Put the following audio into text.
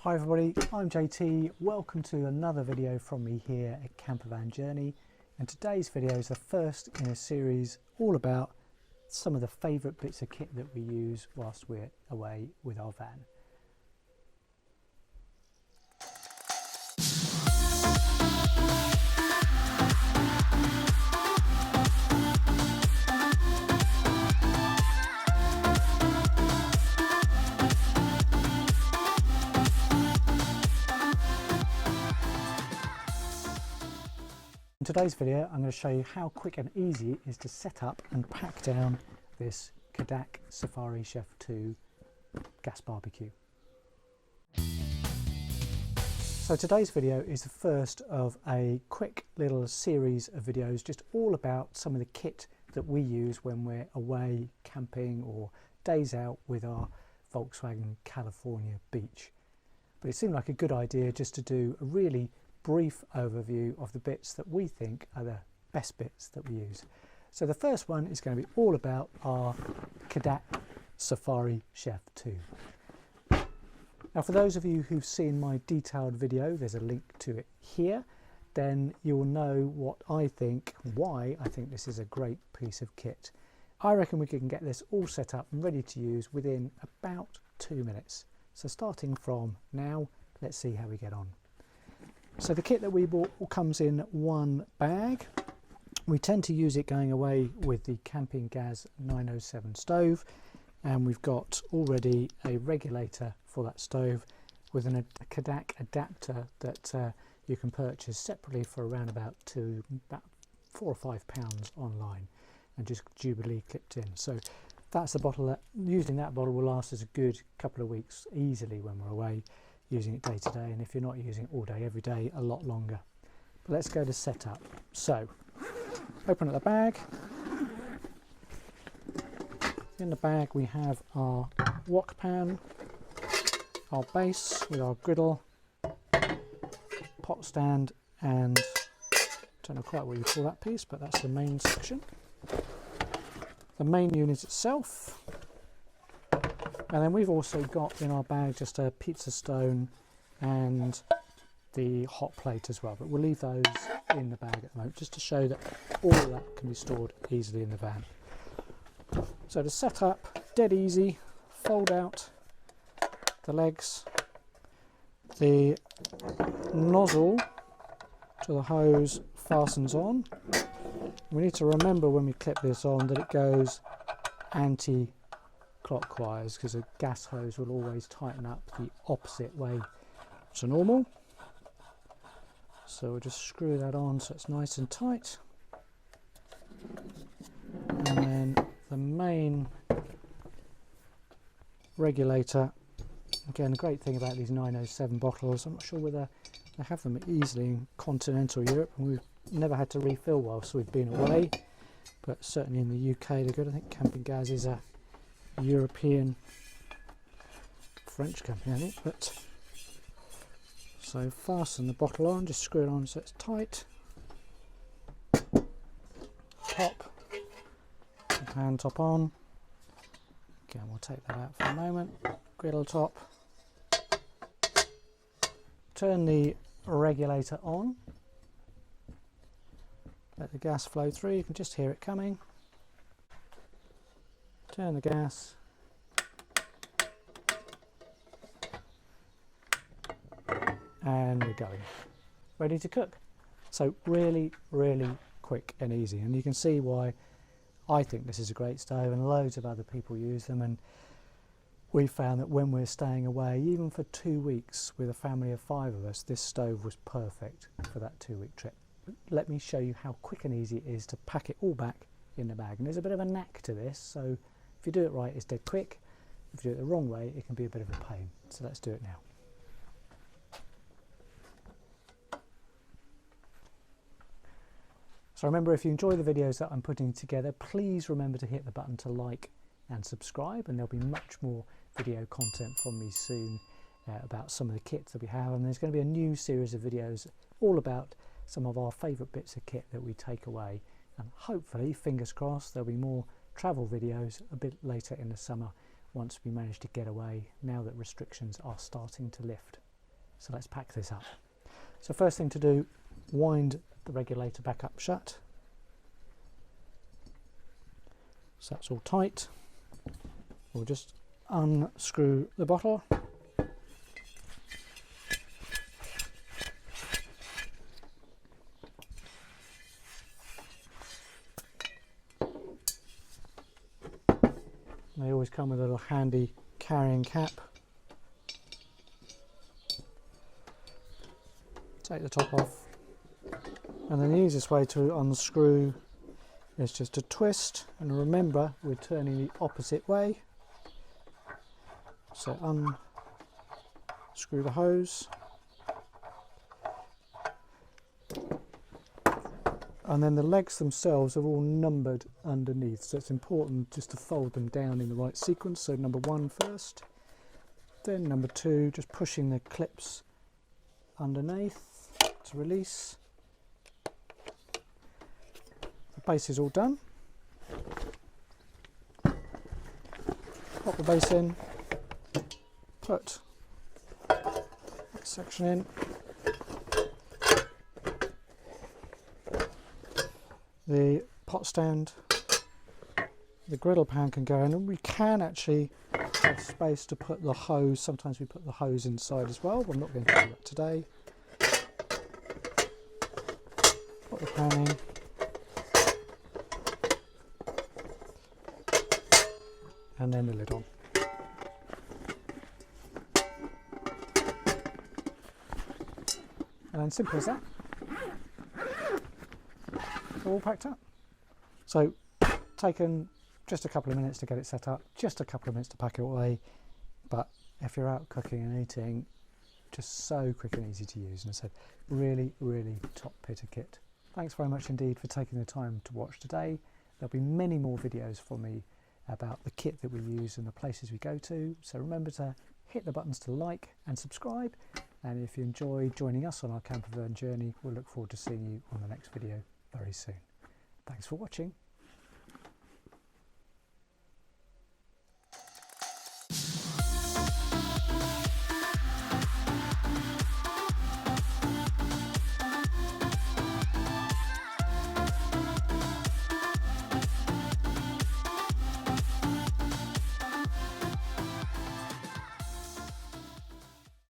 Hi everybody, I'm JT. Welcome to another video from me here at Campervan Journey, and today's video is the first in a series all about some of the favourite bits of kit that we use whilst we're away with our van. In today's video I'm going to show you how quick and easy it is to set up and pack down this Cadac Safari Chef 2 gas barbecue. So today's video is the first of a quick little series of videos just all about some of the kit that we use when we're away camping or days out with our Volkswagen California Beach. But it seemed like a good idea just to do a really brief overview of the bits that we think are the best bits that we use. So the first one is going to be all about our Cadac Safari Chef 2. Now for those of you who've seen my detailed video, there's a link to it here, then you'll know why I think this is a great piece of kit. I reckon we can get this all set up and ready to use within about 2 minutes. So starting from now, let's see how we get on. So the kit that we bought comes in one bag. We tend to use it going away with the Camping Gas 907 stove, and we've got already a regulator for that stove with a Cadac adapter that you can purchase separately for around about £4 or £5 online and just Jubilee clipped in. So that's a bottle that, using that bottle will last us a good couple of weeks easily when we're away using it day to day, and if you're not using it all day every day, a lot longer. But let's go to setup. So open up the bag. In the bag we have our wok pan, our base with our griddle, pot stand, and don't know quite what you call that piece, but that's the main section. The main unit itself. And then we've also got in our bag just a pizza stone and the hot plate as well, but we'll leave those in the bag at the moment just to show that all of that can be stored easily in the van. So to set up, dead easy, fold out the legs, the nozzle to the hose fastens on. We need to remember when we clip this on that it goes anti-clockwise because a gas hose will always tighten up the opposite way to normal. So we'll just screw that on so it's nice and tight. And then the main regulator, again, the great thing about these 907 bottles, I'm not sure whether they have them easily in continental Europe, and we've never had to refill whilst we've been away, but certainly in the UK they're good. I think Camping Gas is a European French company, I think. But so fasten the bottle on, just screw it on so it's tight. Top, hand top on. Again, we'll take that out for a moment. Griddle top. Turn the regulator on. Let the gas flow through. You can just hear it coming. Turn the gas. And we're going. Ready to cook. So really, really quick and easy. And you can see why I think this is a great stove, and loads of other people use them. And we found that when we're staying away, even for 2 weeks with a family of 5 of us, this stove was perfect for that 2-week trip. Let me show you how quick and easy it is to pack it all back in the bag. And there's a bit of a knack to this, so if you do it right, it's dead quick. If you do it the wrong way, it can be a bit of a pain. So let's do it now. So remember, if you enjoy the videos that I'm putting together, please remember to hit the button to like and subscribe, and there'll be much more video content from me soon about some of the kits that we have. And there's going to be a new series of videos all about some of our favourite bits of kit that we take away, and hopefully, fingers crossed, there'll be more travel videos a bit later in the summer once we manage to get away, now that restrictions are starting to lift. So let's pack this up. So first thing to do, wind the regulator back up shut. So that's all tight. We'll just unscrew the bottle. They always come with a little handy carrying cap. Take the top off, and then the easiest way to unscrew is just to twist, and remember we're turning the opposite way. So unscrew the hose, and then the legs themselves are all numbered underneath, so it's important just to fold them down in the right sequence. So number 1 first, then number 2, just pushing the clips underneath to release. The base is all done. Pop the base in, put that section in. The pot stand, the griddle pan can go in, and we can actually have space to put the hose. Sometimes we put the hose inside as well, but I'm not going to do that today. Put the pan in. And then the lid on. And simple as that. All packed up. So taken just a couple of minutes to get it set up, just a couple of minutes to pack it away, but if you're out cooking and eating, just so quick and easy to use. And I said, really top pitter kit. Thanks very much indeed for taking the time to watch today. There'll be many more videos from me about the kit that we use and the places we go to, so remember to hit the buttons to like and subscribe, and if you enjoy joining us on our Campervan journey, we'll look forward to seeing you on the next video very soon. Thanks for watching.